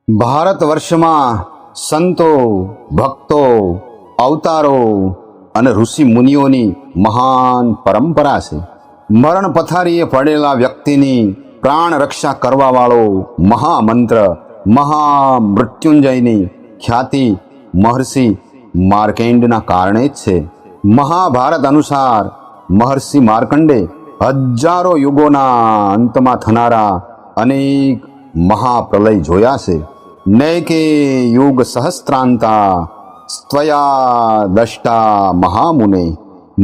ભારત વર્ષમાં સંતો, ભક્તો, અવતારો અને ઋષિ મુનિઓની મહાન પરંપરા છે. મરણ પથારીએ પડેલા વ્યક્તિની પ્રાણ રક્ષા કરવા વાળો મહામંત્ર મહામૃત્યુંજયની ખ્યાતિ મહર્ષિ માર્કંડેયના કારણે જ છે. મહાભારત અનુસાર મહર્ષિ માર્કંડે હજારો યુગોના અંતમાં થનારા અનેક મહાપ્રલય જોયા છે. નૈકે યુગ સહસ્ત્રાંતા સ્ત્વયા દષ્ટા મહામુને.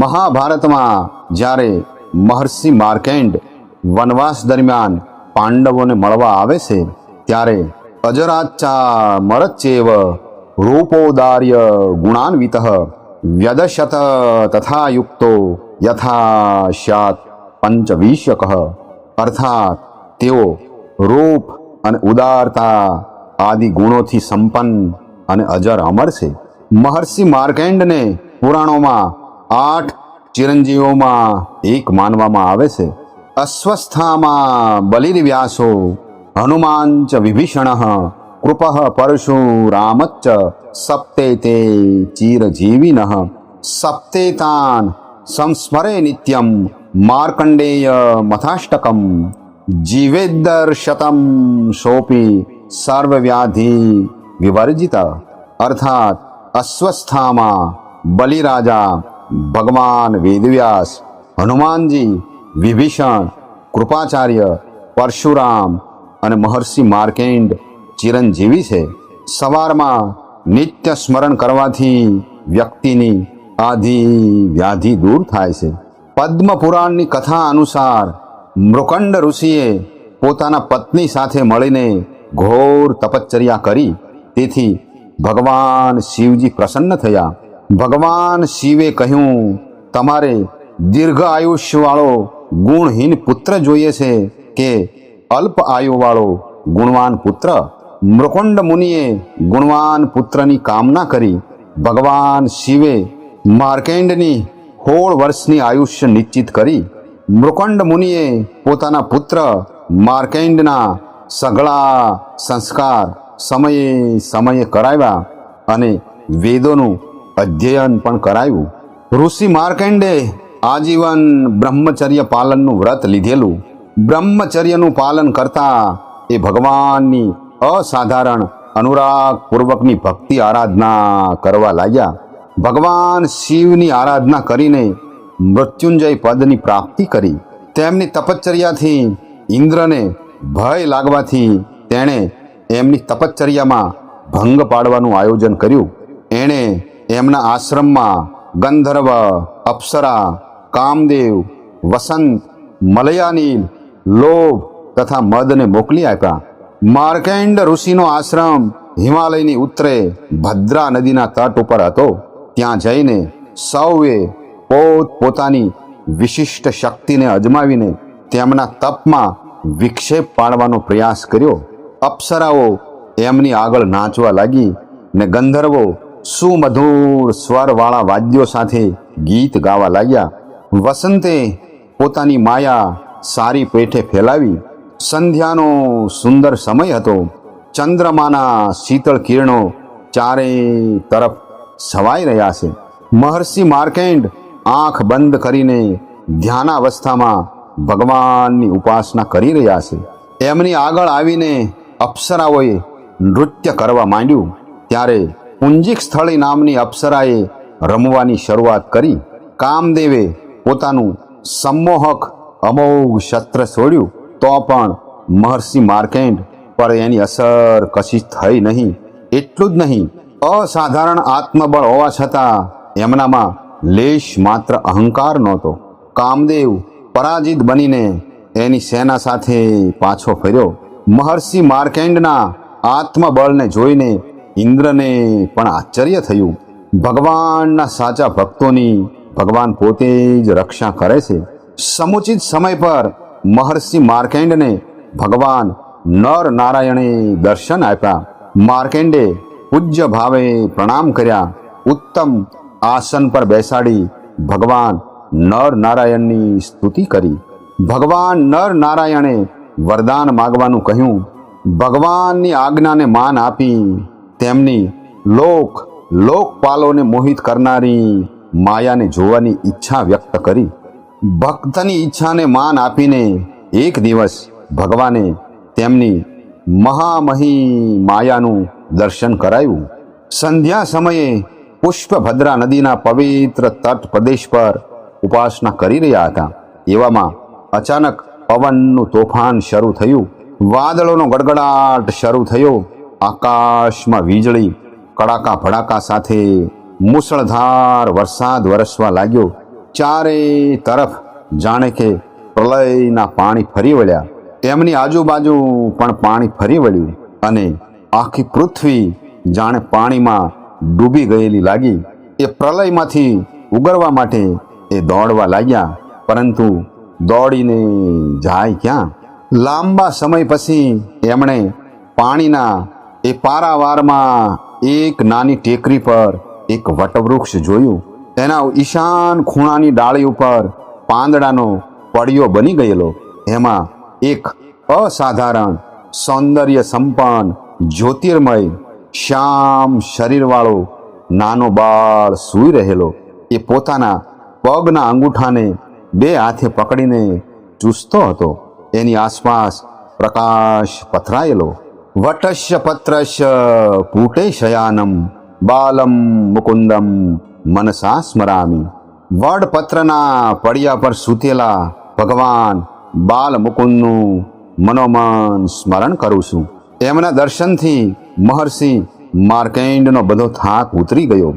મહાભારતમાં જ્યારે મહર્ષિ માર્કંડેય વનવાસ દરમિયાન પાંડવોને મળવા આવે છે ત્યારે અજરાચા મરચ્ચેવ રૂપોદાર્ય ગુણાન્વિત વ્યદશત તથા યુક્તો યથા સ્યાત પંચવિંશક. અર્થાત તેઓ રૂપ અને ઉદારતા આદિ ગુણોથી સંપન્ન અને અજર અમર છે. મહર્ષિ માર્કંડેયને પુરાણોમાં 8 ચિરંજીવોમાં એક માનવામાં આવે છે. અશ્વસ્થામાં બલિર્વ્યાસો, હનુમાન ચ વિભીષણ, કૃપઃ પરશુરામચ્ચ સપ્તે તે ચિરજીવિનઃ. સપ્તે તાન સંસ્મરે નિત્યમ માર્કંડેય મથાષ્ટકમ. જીવેદ્દર્શતમ સોપી સર્વવ્યાધિ વિવર્જિત. અર્થાત અશ્વસ્થામાં બલિરાજા, ભગવાન વેદવ્યાસ, હનુમાનજી, વિભીષણ, કૃપાચાર્ય, પરશુરામ અને મહર્ષિ માર્કંડેય ચિરંજીવી છે. સવારમાં નિત્ય સ્મરણ કરવાથી વ્યક્તિની આધિ વ્યાધિ દૂર થાય છે. પદ્મ પુરાણની કથા અનુસાર મૃકંડ ઋષિએ પોતાના પત્ની સાથે મળીને ઘોર તપશ્ચર્યા કરી. તેથી ભગવાન શિવજી પ્રસન્ન થયા. ભગવાન શિવે કહ્યું, તમારે દીર્ઘ આયુષ્યવાળો ગુણહીન પુત્ર જોઈએ છે કે અલ્પ આયુવાળો ગુણવાન પુત્ર? મૃકંડ મુનિએ ગુણવાન પુત્રની કામના કરી. ભગવાન શિવે માર્કંડેયની 16 વર્ષની આયુષ્ય નિશ્ચિત કરી. મૃકંડ મુનિએ પોતાના પુત્ર માર્કંડેયના સઘળા સંસ્કાર સમયે સમયે કરાવ્યા અને વેદોનું અધ્યયન પણ કરાવ્યું. ઋષિ માર્કંડેય આજીવન બ્રહ્મચર્ય પાલનનું વ્રત લીધેલું. બ્રહ્મચર્યનું પાલન કરતા એ ભગવાનની અસાધારણ અનુરાગપૂર્વકની ભક્તિ આરાધના કરવા લાગ્યા. ભગવાન શિવની આરાધના કરીને મૃત્યુંજય પદની પ્રાપ્તિ કરી. તેમની તપશ્ચર્યાથી ઇન્દ્રને ભય લાગવાથી તેણે એમની તપશ્ચર્યામાં ભંગ પાડવાનું આયોજન કર્યું. એણે એમના આશ્રમમાં ગંધર્વ, અપ્સરા, કામદેવ, વસંત, મલયાનીલ, લોભ તથા મદને મોકલી આપ્યા. માર્કંડેય ઋષિનો આશ્રમ હિમાલયની ઉત્તરે ભદ્રા નદીના તટ ઉપર હતો. ત્યાં જઈને સૌએ પોતાની વિશિષ્ટ શક્તિને અજમાવીને તેમના તપમાં વિક્ષેપ પાડવાનો પ્રયાસ કર્યો. અપ્સરાઓ એમની આગળ નાચવા લાગી ને ગંધર્વો સુમધુર સ્વરવાળા વાદ્યો સાથે ગીત ગાવા લાગ્યા. વસંતે પોતાની માયા સારી પેઠે ફેલાવી. સંધ્યાનો સુંદર સમય હતો. ચંદ્રમાના શીતળ કિરણો ચારે તરફ છવાઈ રહ્યા છે. મહર્ષિ માર્કંડેય આંખ બંધ કરીને ધ્યાનાવસ્થામાં ભગવાનની ઉપાસના કરી રહ્યા છે. એમની આગળ આવીને અપ્સરાઓએ નૃત્ય કરવા માંડ્યું. ત્યારે પુંજીક સ્થળી નામની અપ્સરાએ રમવાની શરૂઆત કરી. કામદેવે પોતાનું સંમોહક અમોઘ શસ્ત્ર છોડ્યું તો પણ મહર્ષિ માર્કંડેય પર એની અસર કશી થઈ નહીં. એટલું જ નહીં, અસાધારણ આત્મબળ હોવા છતાં એમનામાં લેશ માત્ર અહંકાર નહોતો. કામદેવ પરાજિત બનીને એની સેના સાથે પાછો ફર્યો. મહર્ષિ માર્કંડેયના આત્મબળને જોઈને ઇન્દ્રને પણ આશ્ચર્ય થયું. ભગવાનના સાચા ભક્તોની ભગવાન પોતે જ રક્ષા કરે છે. સમુચિત સમય પર મહર્ષિ માર્કંડેયને ભગવાન નર નારાયણે દર્શન આપ્યા. માર્કંડેય પૂજ્ય ભાવે પ્રણામ કર્યા. ઉત્તમ આસન પર બેસાડી ભગવાન નર નારાયણની સ્તુતિ કરી. ભગવાન નર નારાયણે વરદાન માગવાનું કહ્યું. ભગવાનની આજ્ઞાને માન આપી તેમની લોકપાલોને મોહિત કરનારી માયાને જોવાની ઈચ્છા વ્યક્ત કરી. ભક્તની ઈચ્છાને માન આપીને એક દિવસ ભગવાને તેમની મહામહી માયાનું દર્શન કરાયું. સંધ્યા સમયે પુષ્પભદ્રા નદીના પવિત્ર તટ પ્રદેશ પર ઉપાસના કરી રહ્યા હતા. એવામાં અચાનક પવનનું તોફાન શરૂ થયું. વાદળોનો ગડગડાટ શરૂ થયો. આકાશમાં વીજળી કડાકા ભડાકા સાથે મુસળધાર વરસાદ વરસવા લાગ્યો. ચારે તરફ જાણે કે પ્રલયના પાણી ફરી વળ્યા. તેમની આજુબાજુ પણ પાણી ફરી વળ્યું અને આખી પૃથ્વી જાણે પાણીમાં ડૂબી ગયેલી લાગી. એ પ્રલયમાંથી ઉગરવા માટે એ દોડવા લાગ્યા, પરંતુ દોડીને જાય ક્યાં? લાંબા સમય પછી એમણે પાણીના એ પારાવારમાં એક નાની ટેકરી પર એક વટવૃક્ષ જોયું. તેના ઈશાન ખૂણાની ડાળી ઉપર પાંદડાનો પડિયો બની ગયેલો. એમાં એક અસાધારણ સૌંદર્ય સંપન્ન જ્યોતિર્મય શ્યામ શરીરવાળો નાનો બાળ સૂઈ રહેલો. એ પોતાના પગના અંગૂઠાને બે હાથે પકડીને ચૂસતો હતો. એની આસપાસ પ્રકાશ પથરાયેલો. વટસ્ય પત્રસ્ય પૂટે શયાનમ બાલમ મુકુંદમ મનસા સ્મરામી. વડપત્રના પડિયા પર સૂતેલા ભગવાન બાલ મુકુંદનું મનોમન સ્મરણ કરું છું. એમના દર્શનથી મહર્ષિ માર્કંડનો બધો થાક ઉતરી ગયો.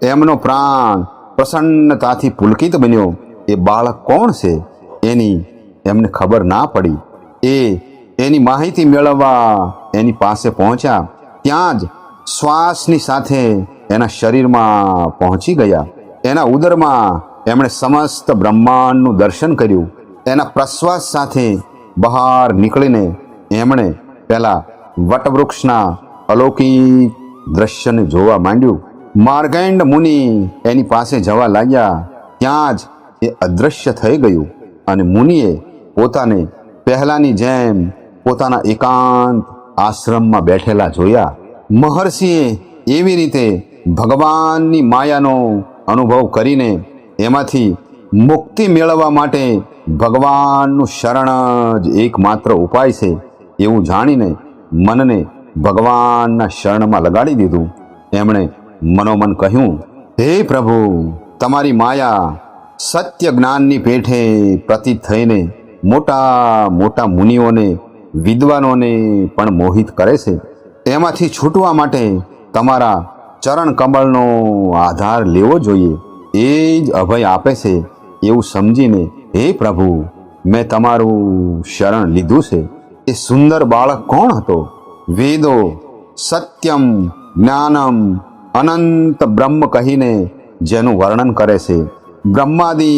એમનો પ્રાણ પ્રસન્નતાથી પુલકિત બન્યો. એ બાળક કોણ છે એની એમને ખબર ના પડી. એની માહિતી મેળવવા એની પાસે પહોંચ્યા. ત્યાં જ શ્વાસની સાથે એના શરીરમાં પહોંચી ગયા. એના ઉદરમાં એમણે સમસ્ત બ્રહ્માંડનું દર્શન કર્યું. એના પ્રશ્વાસ સાથે બહાર નીકળીને એમણે પહેલા વટવૃક્ષના અલૌકિક દ્રશ્યને જોવા માંડ્યું. માર્કંડ મુનિ એની પાસે જવા લાગ્યા. ત્યાં જ એ અદૃશ્ય થઈ ગયું અને મુનિએ પોતાને પહેલાની જેમ પોતાના એકાંત આશ્રમમાં બેઠેલા જોયા. મહર્ષિએ એવી રીતે ભગવાનની માયાનો અનુભવ કરીને એમાંથી મુક્તિ મેળવવા માટે ભગવાનનું શરણ જ એકમાત્ર ઉપાય છે એવું જાણીને મનને ભગવાનના શરણમાં લગાડી દીધું. એમણે મનોમન કહ્યું, હે પ્રભુ, તમારી માયા સત્ય જ્ઞાનની પેઠે પ્રતીત થઈને મોટા મોટા મુનિઓને વિદ્વાનોને પણ મોહિત કરે છે. એમાંથી છૂટવા માટે તમારા ચરણ કમળનો આધાર લેવો જોઈએ. એ જ અભય આપે છે એવું સમજીને હે પ્રભુ, મેં તમારું શરણ લીધું છે. એ સુંદર બાળક કોણ હતો? વેદો સત્યમ જ્ઞાનમ અનંત બ્રહ્મ કહીને જેનું વર્ણન કરે છે, બ્રહ્માદિ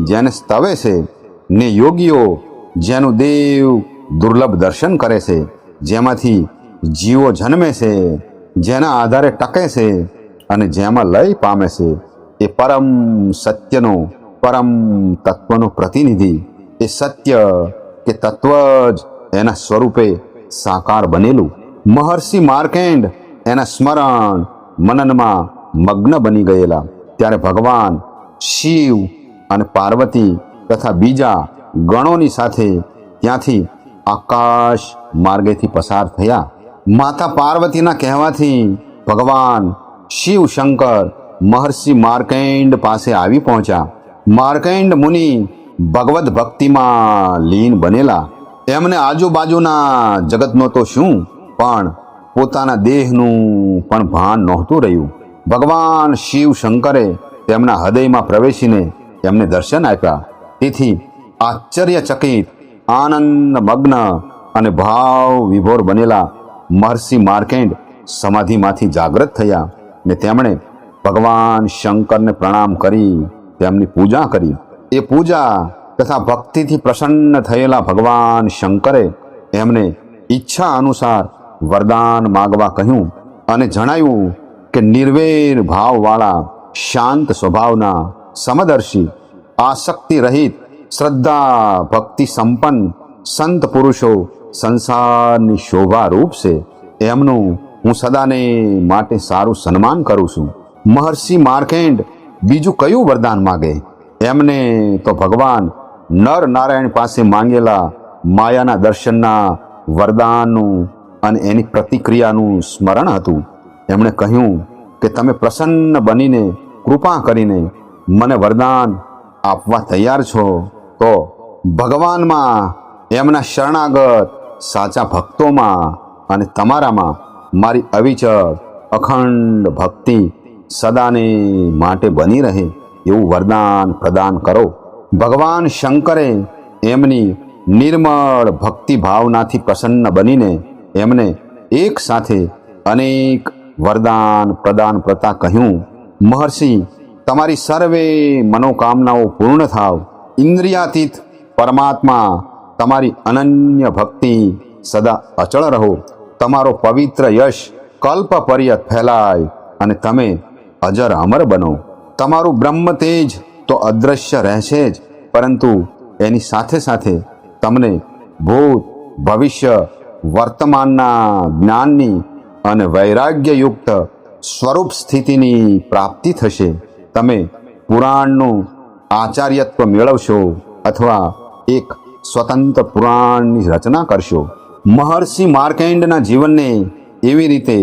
જેને સ્તવે છે, ને યોગીઓ જેનું દેવ દુર્લભ દર્શન કરે છે, જેમાંથી જીવો જન્મે છે, જેના આધારે ટકે છે અને જેમાં લય પામે છે, એ પરમ સત્યનો પરમ તત્વનો પ્રતિનિધિ. એ સત્ય કે તત્વ જ એના સ્વરૂપે સાકાર બનેલું. મહર્ષિ માર્કંડ એના સ્મરણ મનનમાં મગ્ન બની ગયેલા. ત્યારે ભગવાન શિવ અને પાર્વતી તથા બીજા ગણોની સાથે ત્યાંથી આકાશ માર્ગેથી પસાર થયા. માતા પાર્વતીના કહેવાથી ભગવાન શિવ શંકર મહર્ષિ માર્કંડ પાસે આવી પહોંચ્યા. માર્કંડ મુનિ ભગવદ ભક્તિમાં લીન બનેલા. એમને આજુબાજુના જગતનો તો શું, પણ પોતાના દેહનું પણ ભાન નહોતું રહ્યું. ભગવાન શિવ શંકરે તેમના હૃદયમાં પ્રવેશીને એમને દર્શન આપ્યા. તેથી આશ્ચર્યચકિત, આનંદ મગ્ન અને ભાવ વિભોર બનેલા મહર્ષિ માર્કંડ સમાધિમાંથી જાગૃત થયા ને તેમણે ભગવાન શંકરને પ્રણામ કરી તેમની પૂજા કરી. એ પૂજા તથા ભક્તિથી પ્રસન્ન થયેલા ભગવાન શંકરે એમને ઈચ્છા અનુસાર વરદાન માગવા કહ્યું અને જણાવ્યું કે નિર્વેર ભાવવાળા, શાંત સ્વભાવના, સમદર્શી, આસક્તિ રહિત, શ્રદ્ધા ભક્તિ સંપન્ન સંત પુરુષો સંસારની શોભા રૂપ છે, એમનું હું સદાને માટે સારું સન્માન કરું છું. મહર્ષિ માર્કેન્ડ બીજું કયું વરદાન માગે? એમને તો ભગવાન નર નારાયણ પાસે માંગેલા માયાના દર્શનના વરદાનનું અને એની પ્રતિક્રિયાનું સ્મરણ હતું. એમણે કહ્યું કે તમે પ્રસન્ન બનીને કૃપા કરીને મને વરદાન આપવા તૈયાર છો તો ભગવાનમાં, એમના શરણાગત સાચા ભક્તોમાં અને તમારામાં મારી અવિચળ અખંડ ભક્તિ સદાને માટે બની રહે એવું વરદાન પ્રદાન કરો. ભગવાન શંકરે એમની નિર્મળ ભક્તિ ભાવનાથી પ્રસન્ન બનીને એમને એક સાથે અનેક વરદાન પ્રદાન કરતા કહ્યું, મહર્ષિ, તમારી સર્વે મનોકામનાઓ પૂર્ણ થાવ. ઇન્દ્રિયાતીત પરમાત્મા તમારી અનન્ય ભક્તિ સદા અચળ રહો. તમારો પવિત્ર યશ કલ્પ પર્યત ફેલાય અને તમે અજર અમર બનો. તમારું બ્રહ્મ તેજ તો અદૃશ્ય રહેશે જ, પરંતુ એની સાથે સાથે તમને ભૂત ભવિષ્ય વર્તમાનના જ્ઞાનની અને વૈરાગ્યયુક્ત સ્વરૂપ સ્થિતિની પ્રાપ્તિ થશે. તમે પુરાણનું આચાર્યત્વ મેળવશો અથવા એક સ્વતંત્ર પુરાણની રચના કરશો. મહર્ષિ માર્કેન્ડના જીવનને એવી રીતે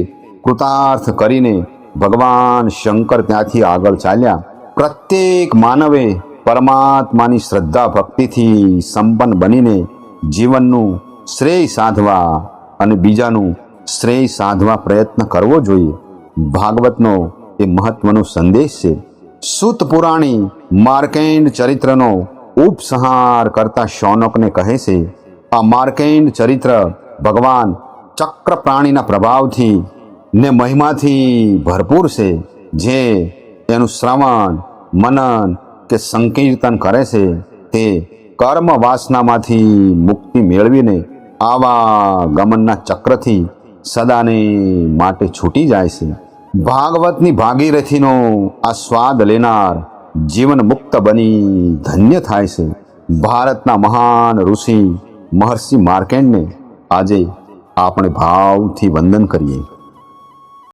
કૃતાર્થ કરીને ભગવાન શંકર ત્યાંથી આગળ ચાલ્યા. પ્રત્યેક માનવે પરમાત્માની શ્રદ્ધા ભક્તિથી સંપન્ન બનીને જીવનનું શ્રેય સાધવા અને બીજાનું શ્રેય સાધવા પ્રયત્ન કરવો જોઈએ. ભાગવતનો એ મહત્વનો સંદેશ છે. સૂત પુરાણી માર્કેન્ડ ચરિત્રનો ઉપસંહાર કરતા શૌનકને કહે છે, આ માર્કેન્ડ ચરિત્ર ભગવાન ચક્ર પ્રાણીના પ્રભાવથી ને મહિમાથી ભરપૂર છે. જે એનું શ્રવણ મનન કે સંકીર્તન કરે છે તે કર્મ વાસનામાંથી મુક્તિ મેળવીને આવા ગમનના ચક્રથી સદાને માટે છૂટી જાય છે. ભાગવતની ભાગીરથીનો આ સ્વાદ લેનાર જીવન મુક્ત બની ધન્ય થાય છે. ભારતના મહાન ઋષિ મહર્ષિ માર્કેન્ડને આજે આપણે ભાવથી વંદન કરીએ.